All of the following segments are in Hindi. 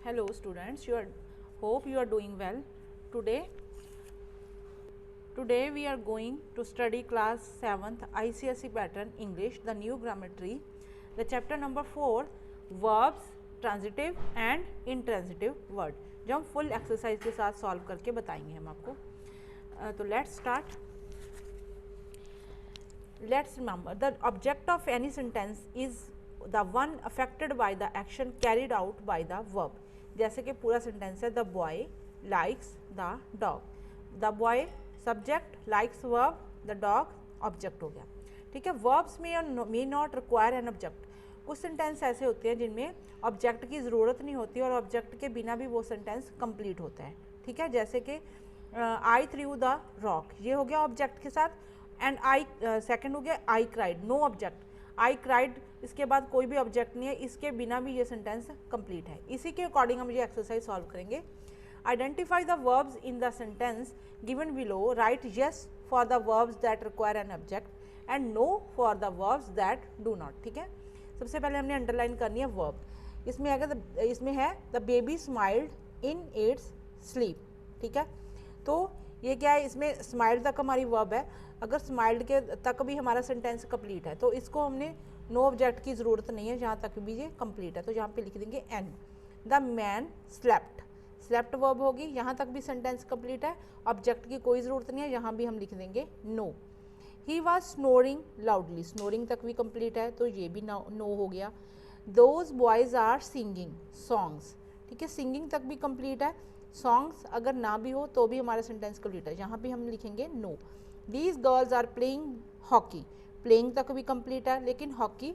Hello students, hope you are doing well. Today we are going to study class 7th ICSE pattern English, the new grammatry, the chapter number 4 verbs, transitive and intransitive word, जो हम full exercise के साथ solve करके बताएंगे हम आपको. तो let's start. Let's remember the object of any sentence is the one affected by the action carried out by the verb. जैसे कि पूरा सेंटेंस है the boy likes the dog. The boy subject, likes verb, the dog object हो गया. ठीक है. वर्ब्स में may not require an object. कुछ सेंटेंस ऐसे होते हैं जिनमें ऑब्जेक्ट की ज़रूरत नहीं होती और ऑब्जेक्ट के बिना भी वो सेंटेंस कंप्लीट होता है. ठीक है. जैसे कि आई थ्रू द रॉक, ये हो गया ऑब्जेक्ट के साथ. एंड आई सेकेंड हो गया I cried, no object. I cried, इसके बाद कोई भी ऑब्जेक्ट नहीं है, इसके बिना भी ये सेंटेंस कंप्लीट है. इसी के अकॉर्डिंग हम ये एक्सरसाइज सॉल्व करेंगे. Identify the verbs in the sentence given below. Right yes for the verbs that require an object and no for the verbs that do not. ठीक है. सबसे पहले हमने अंडरलाइन करनी है वर्ब. इसमें आएगा इसमें है the baby smiled in its sleep. ठीक है. तो ये क्या है, इसमें स्माइल्ड तक हमारी वर्ब है. अगर स्माइल्ड के तक भी हमारा सेंटेंस कंप्लीट है तो इसको हमने नो ऑब्जेक्ट की ज़रूरत नहीं है, जहाँ तक भी ये कंप्लीट है. तो यहाँ पे लिख देंगे N. The man slept, slept verb होगी, यहाँ तक भी सेंटेंस कंप्लीट है, ऑब्जेक्ट की कोई ज़रूरत नहीं है, यहाँ भी हम लिख देंगे no. He was snoring loudly, snoring तक भी कंप्लीट है तो ये भी नो हो गया. Those boys are singing songs. ठीक है. सिंगिंग तक भी कंप्लीट है. सॉन्ग्स अगर ना भी हो तो भी हमारा सेंटेंस कंप्लीट है, यहाँ भी हम लिखेंगे no. These girls are playing hockey, playing तक भी कंप्लीट है लेकिन हॉकी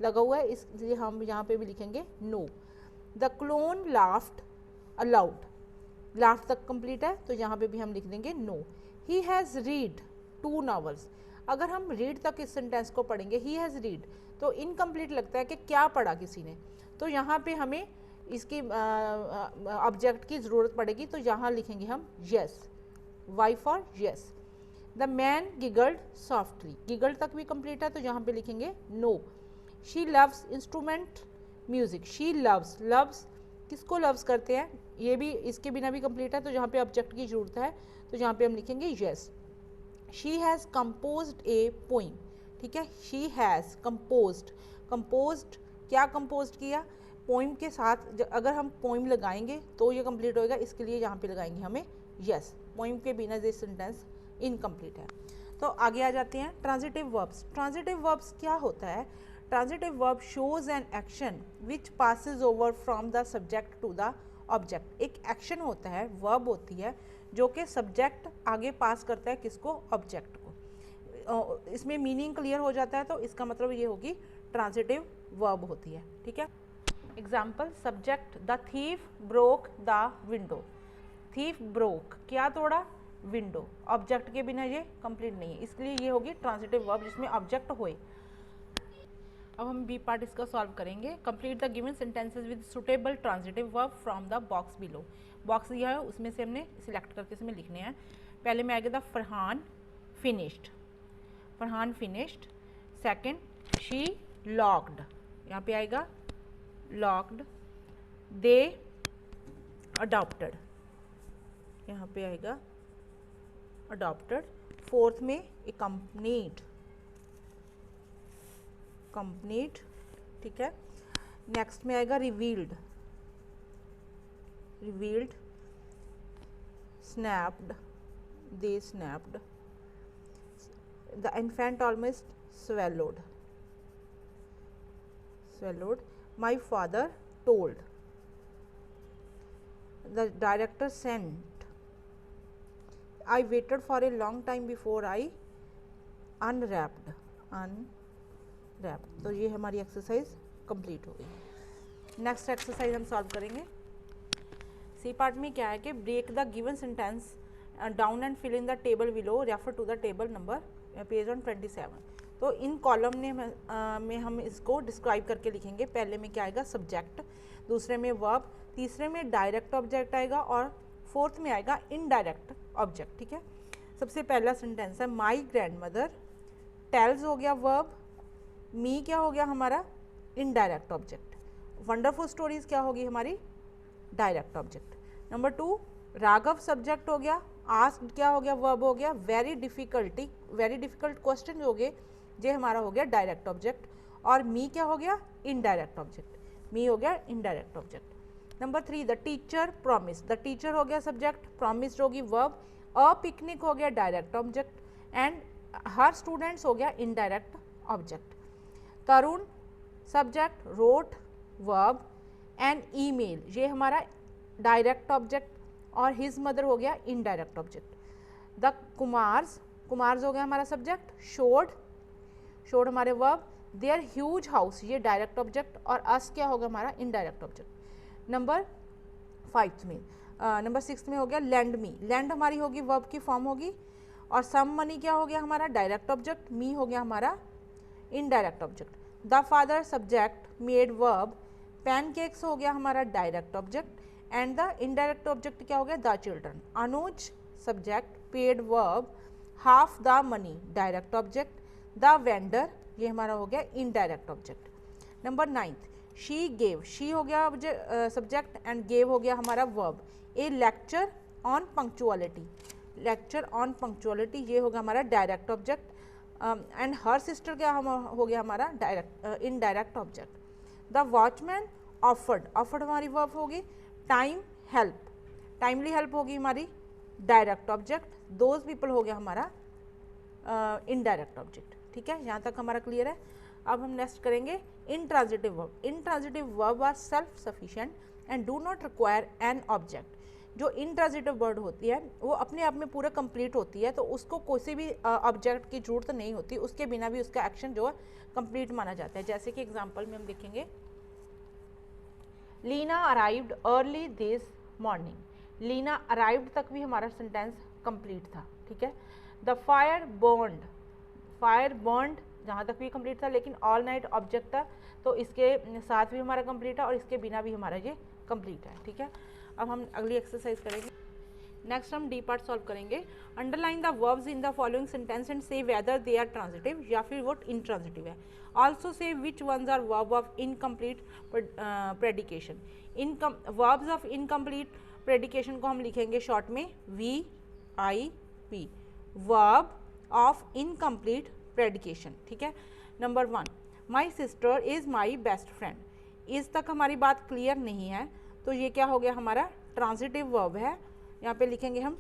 लगा हुआ है, इसलिए हम यहाँ पे भी लिखेंगे no. The clown laughed aloud, laughed तक कंप्लीट है तो यहाँ पे भी हम लिख देंगे no. He has read 2 novels. अगर हम रीड तक इस सेंटेंस को पढ़ेंगे, ही हैज़ रीड, तो इनकम्प्लीट लगता है कि क्या पढ़ा किसी ने, तो यहाँ पे हमें इसकी ऑब्जेक्ट की ज़रूरत पड़ेगी. तो यहाँ लिखेंगे हम yes, Y for yes. The man giggled softly, giggled तक भी कंप्लीट है तो यहाँ पे लिखेंगे no. She loves instrument music, she loves, loves किसको लव्स करते हैं, ये भी इसके बिना भी कंप्लीट है तो यहाँ पे ऑब्जेक्ट की ज़रूरत है तो यहाँ पे हम लिखेंगे yes. She has composed A poem. ठीक है. शी हैज़ कंपोज्ड, कंपोज्ड क्या कंपोज्ड किया, पोइम के साथ अगर हम पोइम लगाएंगे तो ये कंप्लीट होएगा, इसके लिए यहाँ पे लगाएंगे हमें यस. पोइम के बिना ये सेंटेंस इनकम्प्लीट है. तो आगे आ जाते हैं ट्रांजिटिव वर्ब्स. ट्रांजिटिव वर्ब्स क्या होता है. Transitive verb shows an action which passes over from the subject to the object. एक एक्शन होता है, वर्ब होती है जो कि सब्जेक्ट आगे पास करता है किसको, ऑब्जेक्ट को. इसमें मीनिंग क्लियर हो जाता है तो इसका मतलब ये होगी ट्रांजिटिव वर्ब होती है. ठीक है. Example, subject the thief broke the window. Thief broke क्या तोड़ा, विंडो. ऑब्जेक्ट के बिना ये कंप्लीट नहीं है, इसलिए ये होगी ट्रांजिटिव वर्ब जिसमें ऑब्जेक्ट होए. अब हम बी पार्ट इसका सॉल्व करेंगे. Complete the given sentences with suitable transitive verb from the box below. Box दिया है उसमें से हमने सिलेक्ट करके इसमें लिखने हैं. पहले में आएगा the Farhan finished, Farhan finished. Second, she locked, यहाँ पे आएगा लॉक्ड. दे अडॉप्टेड, यहाँ पे आएगा अडॉप्टेड. फोर्थ में एक्कम्पनीड, कंप्लीट. ठीक है. नेक्स्ट में आएगा revealed, revealed. Snapped, they snapped. The infant almost swallowed, swallowed. My father told. The director sent. I waited for a long time before I unwrapped. Unwrapped. तो ये हमारी एक्सरसाइज कंप्लीट हो गई. नेक्स्ट एक्सरसाइज हम सॉल्व करेंगे. सी पार्ट में क्या है कि break the given sentence down and fill in the table below. Refer to the table number page on 27. तो इन कॉलम में हम इसको डिस्क्राइब करके लिखेंगे. पहले में क्या आएगा, सब्जेक्ट. दूसरे में वर्ब. तीसरे में डायरेक्ट ऑब्जेक्ट आएगा और फोर्थ में आएगा इनडायरेक्ट ऑब्जेक्ट. ठीक है. सबसे पहला सेंटेंस है माई ग्रैंड मदर. टेल्स हो गया वर्ब. मी क्या हो गया हमारा, इनडायरेक्ट ऑब्जेक्ट. वंडरफुल स्टोरीज क्या होगी हमारी, direct object. Number 2 Raghav subject हो गया, आस्क्ड क्या हो गया, वर्ब हो गया, वेरी डिफिकल्ट क्वेश्चन हो गए, ये हमारा हो गया डायरेक्ट ऑब्जेक्ट, और मी क्या हो गया, इनडायरेक्ट ऑब्जेक्ट, मी हो गया indirect object. Number 3 the teacher promise, the teacher हो गया सब्जेक्ट, प्रॉमिस होगी वर्ब, अ पिकनिक हो गया direct object, and her students हो गया indirect object. Tarun subject, wrote verb, and email ये हमारा डायरेक्ट ऑब्जेक्ट, और हिज मदर हो गया इनडायरेक्ट ऑब्जेक्ट। द कुमार्स हो गया हमारा सब्जेक्ट, शोड हमारे वर्ब, देयर ह्यूज हाउस ये डायरेक्ट ऑब्जेक्ट, और अस क्या होगा हमारा इनडायरेक्ट ऑब्जेक्ट। नंबर 6 में हो गया लैंड मी, लैंड हमारी होगी वर्ब की फॉर्म होगी, और सम मनी क्या हो गया हमारा डायरेक्ट ऑब्जेक्ट, मी हो गया हमारा indirect object. The father subject, made verb, pancakes हो गया हमारा direct object, and the indirect object क्या हो गया the children. Anuj subject, paid verb, half the money direct object, the vendor ये हमारा हो गया indirect object. Number 9 she gave, she हो गया सब्जेक्ट, एंड गेव हो गया हमारा verb. A lecture on punctuality, lecture on punctuality ये होगा हमारा direct object, and her sister क्या हो गया हमारा direct indirect object. The watchman offered, offered हमारी वर्ब होगी। टाइम हेल्प, टाइमली हेल्प होगी हमारी डायरेक्ट ऑब्जेक्ट, दोज पीपल हो गया हमारा इनडायरेक्ट ऑब्जेक्ट। ठीक है, यहाँ तक हमारा क्लियर है। अब हम नेक्स्ट करेंगे intransitive verb. Intransitive verb are self sufficient and do not require an object. जो इंट्रांजिटिव वर्ड होती है वो अपने आप में पूरा कंप्लीट होती है, तो उसको किसी भी ऑब्जेक्ट की जरूरत नहीं होती, उसके बिना भी उसका एक्शन जो है कंप्लीट माना जाता है। जैसे कि एग्जांपल में हम देखेंगे, Leena arrived early this morning, Leena arrived तक भी हमारा सेंटेंस कंप्लीट था। ठीक है, the fire burned, fire burned जहाँ तक भी कंप्लीट था, लेकिन ऑल नाइट ऑब्जेक्ट था, तो इसके साथ भी हमारा कंप्लीट है और इसके बिना भी हमारा ये कंप्लीट है। ठीक है, अब हम अगली एक्सरसाइज करेंगे। नेक्स्ट हम डी पार्ट सॉल्व करेंगे। Underline the verbs in the following sentence and say whether they are transitive या फिर वो इंट्रांजिटिव है। Also say which ones are verb of incomplete predication. Verbs of incomplete predication को हम लिखेंगे शॉर्ट में VIP, verb of incomplete predication. ठीक है, number 1 my sister is my best friend, इस तक हमारी बात क्लियर नहीं है, तो ये क्या हो गया हमारा ट्रांजिटिव वर्ब है। यहाँ पे लिखेंगे हम,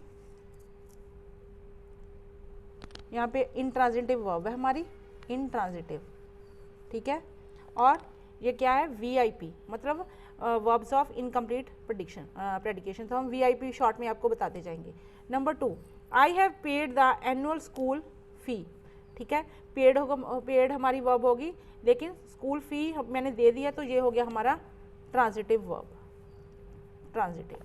यहाँ पे इंट्रांजिटिव वर्ब है हमारी, इंट्रांजिटिव। ठीक है, और ये क्या है VIP, मतलब वर्ब्स ऑफ इनकम्प्लीट प्रेडिकेशन, तो हम VIP शॉर्ट में आपको बताते जाएंगे। Number 2 I have paid the annual school fee. ठीक है, पेड होगा, पेड हमारी वर्ब होगी, लेकिन स्कूल फी मैंने दे दिया, तो ये हो गया हमारा transitive verb, transitive.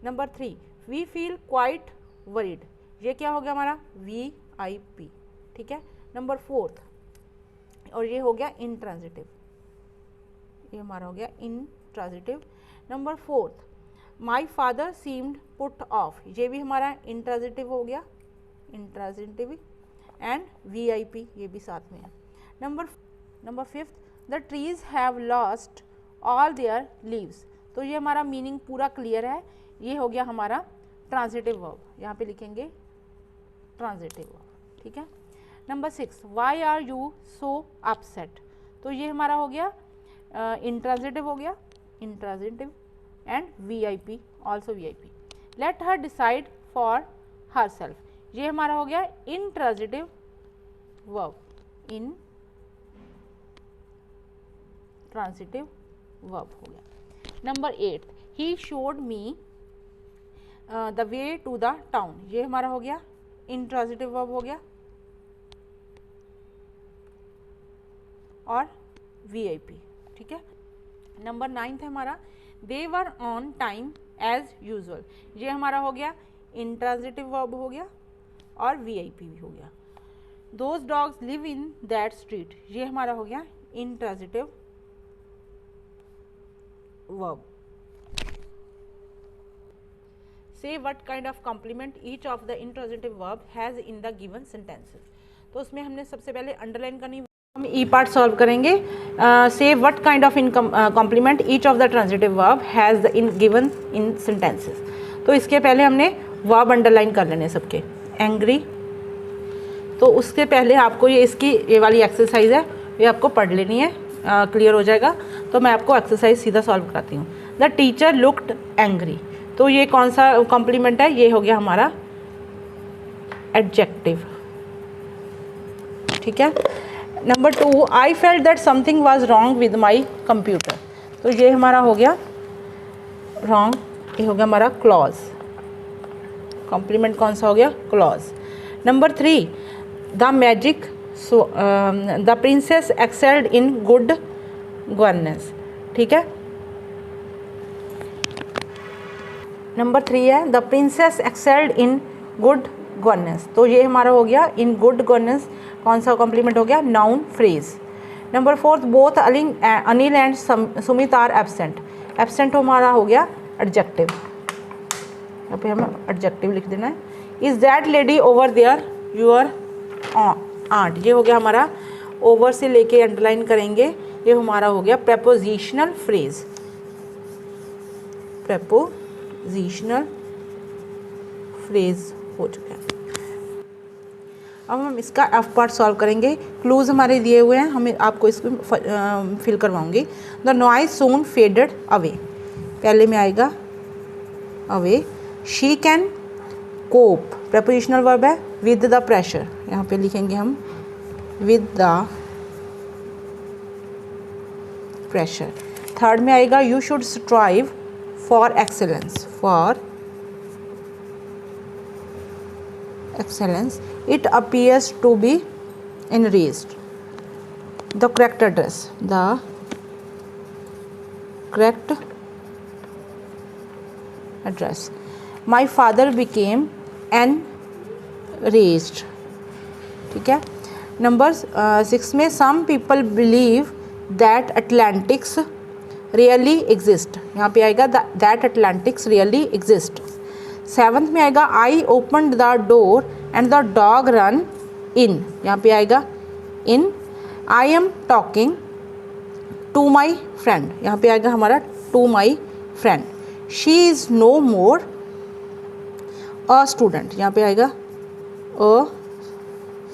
Number 3 we feel quite worried, ये क्या हो गया हमारा VIP। ठीक है, नंबर 4 और ये हो गया इंट्रांजिटिव, ये हमारा हो गया intransitive. Number 4 my father seemed put off, ये भी हमारा इंट्रांजिटिव हो गया, इंट्रांजिटिव, एंड VIP ये भी साथ में है। Number 5 the trees have lost all there leaves, तो ये हमारा मीनिंग पूरा क्लियर है, ये हो गया हमारा ट्रांजिटिव वर्ब, यहाँ पे लिखेंगे ट्रांजिटिव वर्ब। ठीक है, number 6 why are you so upset, तो ये हमारा हो गया इंट्रांजिटिव हो गया, intransitive, and VIP also VIP। Let her decide for herself, ये हमारा हो गया intransitive verb, intransitive verb हो गया। Number 8 he showed me the way to the town, ये हमारा हो गया इंट्रांजिटिव वर्ब हो गया, और VIP। ठीक है, नंबर 9 है हमारा they were on time as usual, ये हमारा हो गया इंट्रांजिटिव वर्ब हो गया, और VIP भी हो गया। Those dogs live in that street, ये हमारा हो गया intransitive verb. Say what kind of complement each of the intransitive verb has in the given sentences, तो उसमें हमने सबसे पहले अंडरलाइन करनी हम ई पार्ट सॉल्व करेंगे। Say what kind of in complement each of the transitive verb has the in given in sentences. तो इसके पहले हमने वर्ब अंडरलाइन कर लेने सबके। एंग्री, तो उसके पहले आपको ये वाली एक्सरसाइज है, ये आपको पढ़ लेनी है, क्लियर हो जाएगा। तो मैं आपको एक्सरसाइज सीधा सॉल्व कराती हूँ। द टीचर लुक्ड एंग्री, तो ये कौन सा कॉम्प्लीमेंट है? ये हो गया हमारा एडजेक्टिव, ठीक है। Number 2, I felt that something was wrong with my computer, तो ये हमारा हो गया रॉन्ग, ये हो गया हमारा क्लॉज। कॉम्प्लीमेंट कौन सा हो गया? Clause. Number 3, the magic the princess excelled in good governance, ठीक है। नंबर 3 है the princess excelled in good governance, तो ये हमारा हो गया इन गुड गवर्नेंस, कौन सा कॉम्प्लीमेंट हो गया? Noun phrase. Number 4, both Anil and Sumit are absent, absent हमारा हो गया एडजेक्टिव, यहाँ पे हमें एडजेक्टिव लिख देना है। Is that lady over there your aunt, ये हो गया हमारा, ओवर से लेके अंडरलाइन करेंगे, ये हमारा हो गया प्रेपोजिशनल फ्रेज, प्रेपोजिशनल फ्रेज हो चुका है। अब हम इसका एफ पार्ट सॉल्व करेंगे। क्लूज हमारे दिए हुए हैं, हमें आपको इसको फिल करवाऊंगी। The noise soon faded away, पहले में आएगा away. She can cope, prepositional verb है, विद द प्रेशर, यहाँ पे लिखेंगे हम विद द प्रेशर। थर्ड में आएगा you should strive for excellence, for excellence. It appears to be enraged. The correct address, the correct address. My father became enraged, ठीक है। नंबर 6 में some people believe that Atlantics really exist, यहाँ पे आएगा that Atlantics really exist। 7th में आएगा I opened the door and the dog run in, यहाँ पे आएगा in। I am talking to my friend, यहाँ पे आएगा हमारा to my friend। She is no more a student, यहाँ पे आएगा a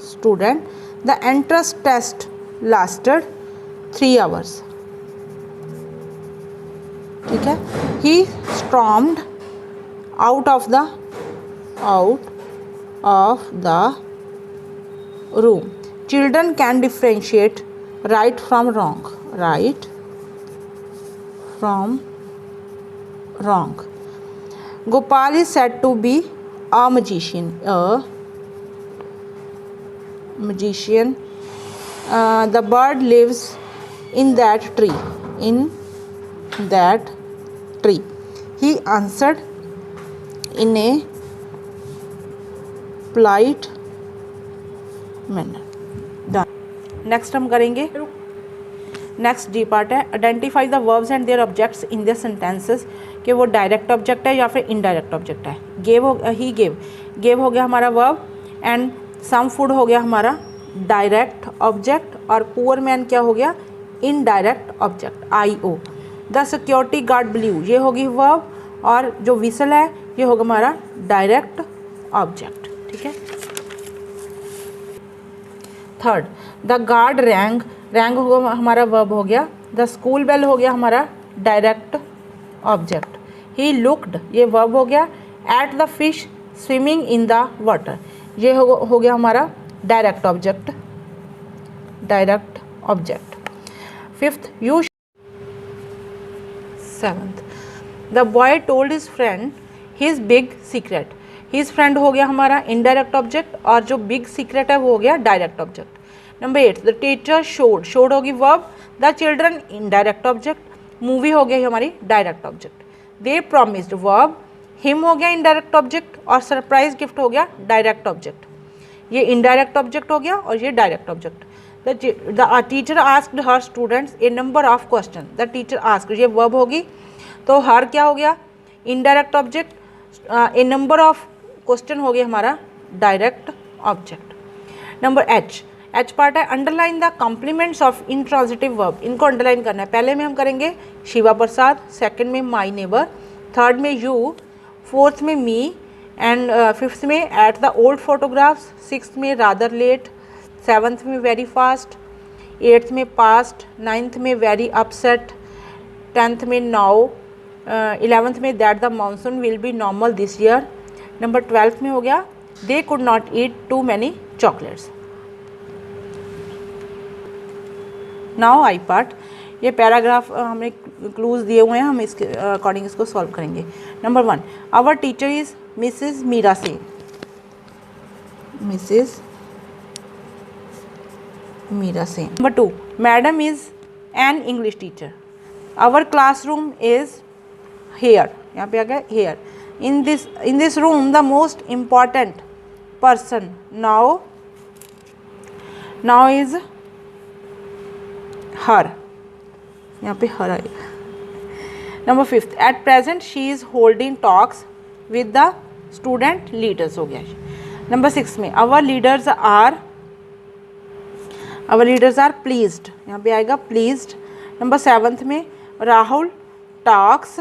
student। The entrance test lasted 3 hours, ठीक है। He stormed out of the room. Children can differentiate right from wrong, right from wrong. Gopal is said to be a magician, the bird lives in that tree, he answered in a polite manner। Done. Next हम करेंगे, नेक्स्ट डी पार्ट है identify the verbs and their objects in their sentences, कि वो डायरेक्ट ऑब्जेक्ट है या फिर इनडायरेक्ट ऑब्जेक्ट है। ही गेव हो गया हमारा वर्ब, एंड सम फूड हो गया हमारा डायरेक्ट ऑब्जेक्ट, और पुअर मैन क्या हो गया? Indirect object, IO। The security guard blue, ये होगी वर्ब, और जो विसल है ये होगा हमारा डायरेक्ट ऑब्जेक्ट, ठीक है। थर्ड, द गार्ड रैंग होगा हमारा वर्ब हो गया। द स्कूल बेल हो गया हमारा डायरेक्ट ऑब्जेक्ट। ही लुक्ड, ये वर्ब हो गया। At the fish swimming in the water, ये हो गया हमारा direct object, fifth, you. Seventh, the boy told his friend his big secret, his friend हो गया हमारा इनडायरेक्ट ऑब्जेक्ट, और जो बिग सीक्रेट है वो हो गया direct object. Number 8, the teacher showed होगी verb. The children indirect object, movie हो गई हमारी direct object. They promised verb, him हो गया इनडायरेक्ट ऑब्जेक्ट, और सरप्राइज गिफ्ट हो गया डायरेक्ट ऑब्जेक्ट। ये इनडायरेक्ट ऑब्जेक्ट हो गया और ये direct object. The teacher asked her students a number of question, the teacher asked, ये वर्ब होगी, तो हर क्या हो गया? Indirect object, A number of question हो गया हमारा direct object. Number H, H part है underline the complements of intransitive verb, इनको अंडरलाइन करना है। पहले में हम करेंगे शिवा प्रसाद, सेकंड में माई नेबर, थर्ड में यू, फोर्थ में मी एंड फिफ्थ में at the old photographs, sixth में रादर लेट, सेवन्थ में वेरी फास्ट, एट्थ में पास्ट, नाइन्थ में वेरी अपसेट, टेंथ में नाउ, 11th में that the monsoon will be normal this year, number 12th में हो गया they could not eat too many chocolates. Now I part, ये पैराग्राफ हमने क्लूज दिए हुए हैं, हम इसके अकॉर्डिंग इसको सॉल्व करेंगे। Number 1, our teacher is Mrs Meera Singh, Mrs Meera Singh. Number 2, madam is an English teacher, our classroom is here, यहाँ पे आ गया here, in this room the most important person now is her, यहाँ पे हर आएगा। Number 5, at present she is holding talks with the student leaders हो गया। नंबर 6 में आवर लीडर्स आर प्लीज्ड, यहाँ पे आएगा प्लीज्ड। नंबर 7th में Rahul talks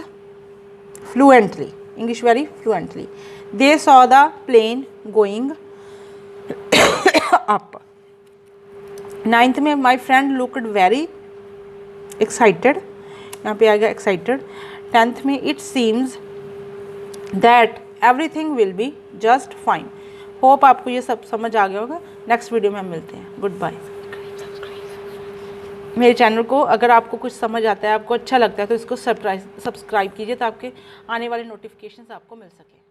fluently, English very fluently, they saw the plane going up. 9th में my friend looked very excited, यहाँ पे आएगा एक्साइटेड। 10th में it seems that everything will be just fine. Hope आपको ये सब समझ आ गया होगा। नेक्स्ट वीडियो में हम मिलते हैं। Good bye. मेरे चैनल को अगर आपको कुछ समझ आता है, आपको अच्छा लगता है, तो इसको सब्सक्राइब कीजिए ताकि आने वाले नोटिफिकेशंस आपको मिल सके।